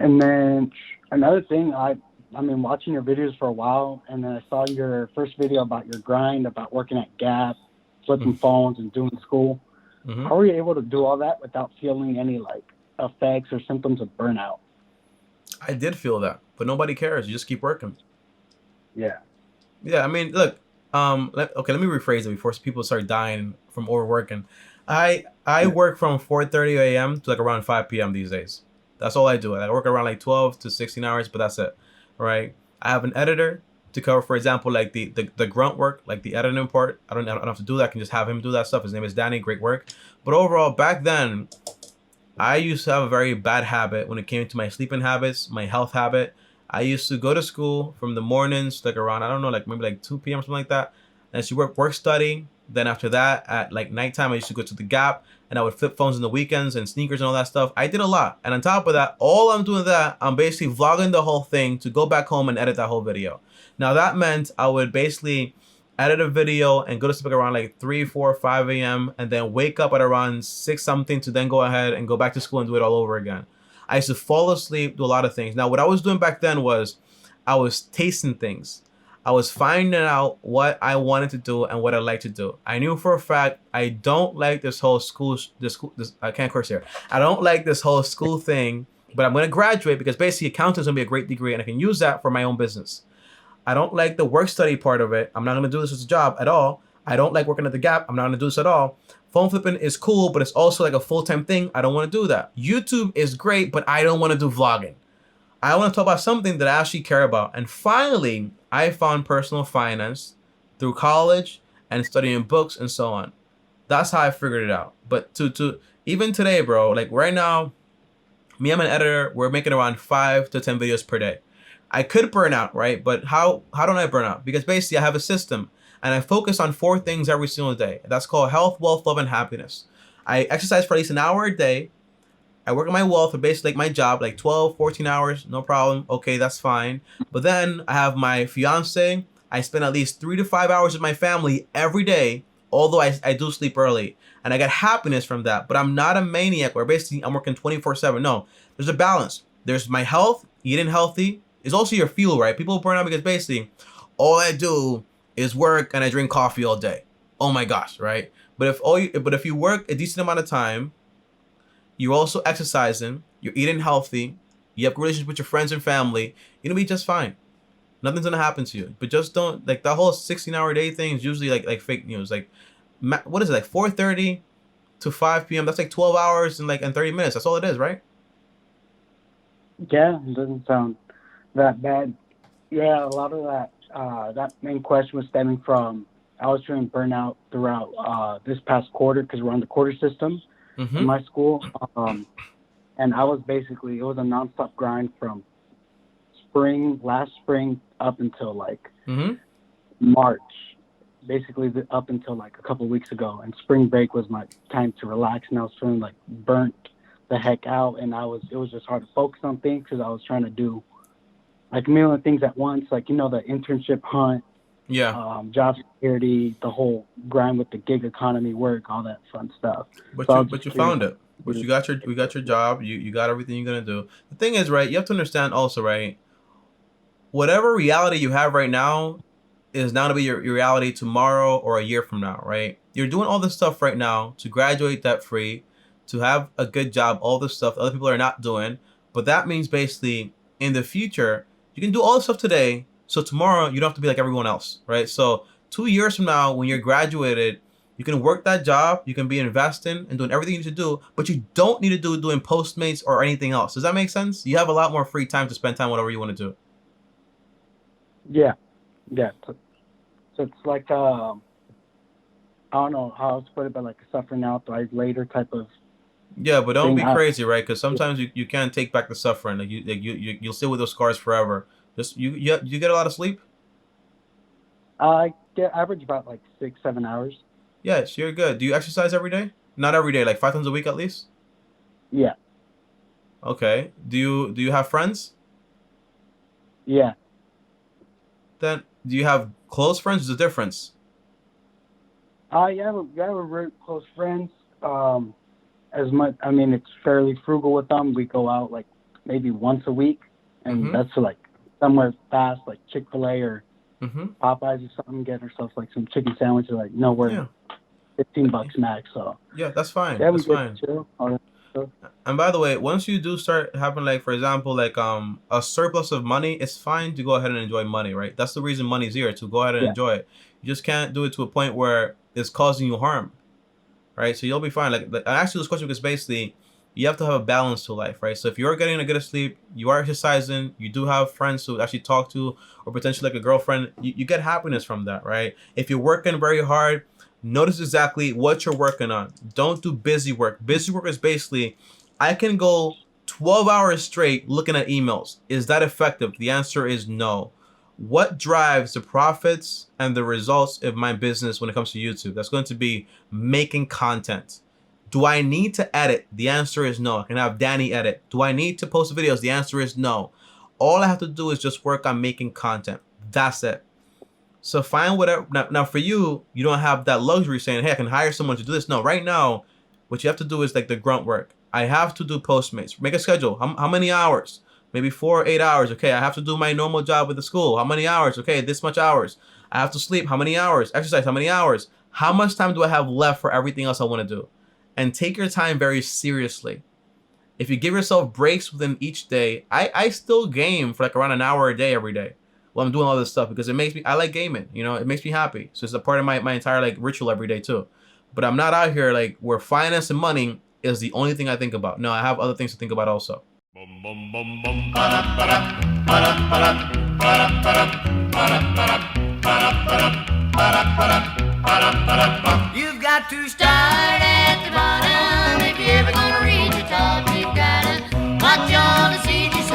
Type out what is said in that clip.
And then another thing, I mean, watching your videos for a while, and then I saw your first video about your grind, about working at Gap, flipping phones, and doing school. Mm-hmm. How were you able to do all that without feeling any like effects or symptoms of burnout? I did feel that, but nobody cares. You just keep working. Yeah. Yeah, I mean, look. Okay, let me rephrase it before people start dying from overworking. I Yeah. work from 4:30 a.m. to like around 5 p.m. these days. That's all I do. I work around like 12 to 16 hours, but that's it. Right? I have an editor to cover, for example, like the grunt work, like the editing part. I don't have to do that. I can just have him do that stuff. His name is Danny. Great work. But overall, back then, I used to have a very bad habit when it came to my sleeping habits, my health habit. I used to go to school from the mornings, like around, I don't know, like maybe like 2 p.m., something like that. And she work study. Then after that, at like nighttime, I used to go to the Gap and I would flip phones in the weekends and sneakers and all that stuff. I did a lot. And on top of that, all I'm doing that, I'm basically vlogging the whole thing to go back home and edit that whole video. Now that meant I would basically edit a video and go to sleep around like 3, 4, 5 a.m. and then wake up at around 6 something to then go ahead and go back to school and do it all over again. I used to fall asleep, do a lot of things. Now, what I was doing back then was I was tasting things. I was finding out what I wanted to do and what I like to do. I knew for a fact I don't like this whole this I can't curse here. I don't like this whole school thing, but I'm gonna graduate because basically accounting is gonna be a great degree and I can use that for my own business. I don't like the work study part of it. I'm not gonna do this as a job at all. I don't like working at the Gap. I'm not gonna do this at all. Phone flipping is cool, but it's also like a full-time thing. I don't want to do that. YouTube is great, but I don't want to do vlogging. I want to talk about something that I actually care about. And finally, I found personal finance through college and studying books and so on. That's how I figured it out. But to even today, bro, like right now, me and my editor, we're making around 5 to 10 videos per day. I could burn out, right? But how don't I burn out? Because basically I have a system and I focus on 4 things every single day. That's called health, wealth, love, and happiness. I exercise for at least an hour a day. I work on my wealth for basically like my job, like 12, 14 hours, no problem. Okay, that's fine. But then I have my fiance. I spend at least 3 to 5 hours with my family every day, although I do sleep early. And I get happiness from that. But I'm not a maniac where basically I'm working 24/7. No, there's a balance. There's my health, eating healthy, is also your fuel, right? People burn out because basically all I do is work and I drink coffee all day. Oh my gosh, right? But if you work a decent amount of time, you're also exercising, you're eating healthy, you have relations with your friends and family, you're gonna be just fine. Nothing's gonna happen to you. But just don't like that whole 16-hour day thing is usually like fake news. Like what is it, like 4:30 to 5 p.m. That's like 12 hours and 30 minutes. That's all it is, right? Yeah, it doesn't sound that bad. Yeah, a lot of that that main question was stemming from I was feeling burnout throughout this past quarter because we're on the quarter system in Mm-hmm. my school. And I was basically it was a nonstop grind from last spring up until like Mm-hmm. March, basically up until like a couple of weeks ago. And spring break was my time to relax, and I was feeling like burnt the heck out, and it was just hard to focus on things because I was trying to do like a million things at once, like the internship hunt, Yeah. job security, the whole grind with the gig economy work, all that fun stuff. So But I you was but just you curious. found it. But you got your job. You got everything you're gonna do. The thing is, right, you have to understand also, right, whatever reality you have right now is now to be your reality tomorrow or a year from now, right? You're doing all this stuff right now to graduate debt free, to have a good job, all this stuff other people are not doing. But that means basically in the future, you can do all this stuff today. So tomorrow you don't have to be like everyone else, right? So 2 years from now, when you're graduated, you can work that job, you can be investing and doing everything you need to do, but you don't need to do doing Postmates or anything else. Does that make sense? You have a lot more free time to spend time whatever you want to do. Yeah, yeah. So it's like I don't know how else to put it, but like a suffering out later type of Yeah, but don't thing. be crazy, right? Because sometimes you can't take back the suffering. You'll stay with those scars forever. Just you get a lot of sleep. I get average about like 6 7 hours. Yes, you're good. Do you exercise every day? Not every day, like 5 times a week at least. Yeah, Okay. Do you have friends? yeah. Then do you have close friends? There's a difference. Yeah, we're very close friends. As much, I mean, it's fairly frugal with them. We go out like maybe once a week, and Mm-hmm. that's to like somewhere fast, like Chick-fil-A or Mm-hmm. Popeyes or something. Get ourselves like some chicken sandwiches, like nowhere Yeah. $15 max. So Yeah, that's fine. yeah, we That's get fine. to chill. All that stuff. And by the way, once you do start having like, for example, like a surplus of money, it's fine to go ahead and enjoy money, right? That's the reason money's here, to go ahead and Yeah, enjoy it. You just can't do it to a point where it's causing you harm, right? So you'll be fine. Like I asked you this question because basically you have to have a balance to life, right? So if you're getting a good sleep, you are exercising, you do have friends to actually talk to, or potentially like a girlfriend, you get happiness from that, right? If you're working very hard, notice exactly what you're working on. Don't do busy work. Busy work is basically, I can go 12 hours straight looking at emails. Is that effective? The answer is no. What drives the profits and the results of my business when it comes to YouTube? That's going to be making content. Do I need to edit? The answer is no. I can have Danny edit. Do I need to post videos? The answer is no. All I have to do is just work on making content. That's it. So find whatever. Now for you, you don't have that luxury saying, hey, I can hire someone to do this. No, right now, what you have to do is like the grunt work. I have to do Postmates. Make a schedule. How many hours? Maybe 4 or 8 hours. Okay, I have to do my normal job with the school. How many hours? Okay, this much hours. I have to sleep. How many hours? Exercise. How many hours? How much time do I have left for everything else I want to do? And take your time very seriously. If you give yourself breaks within each day, I still game for like around an hour a day every day while I'm doing all this stuff because it makes me, I like gaming, you know, it makes me happy. So it's a part of my entire like ritual every day too. But I'm not out here like where finance and money is the only thing I think about. No, I have other things to think about also. You've got to start at the bottom if you're ever gonna reach the top. You've gotta watch all the seeds you sow.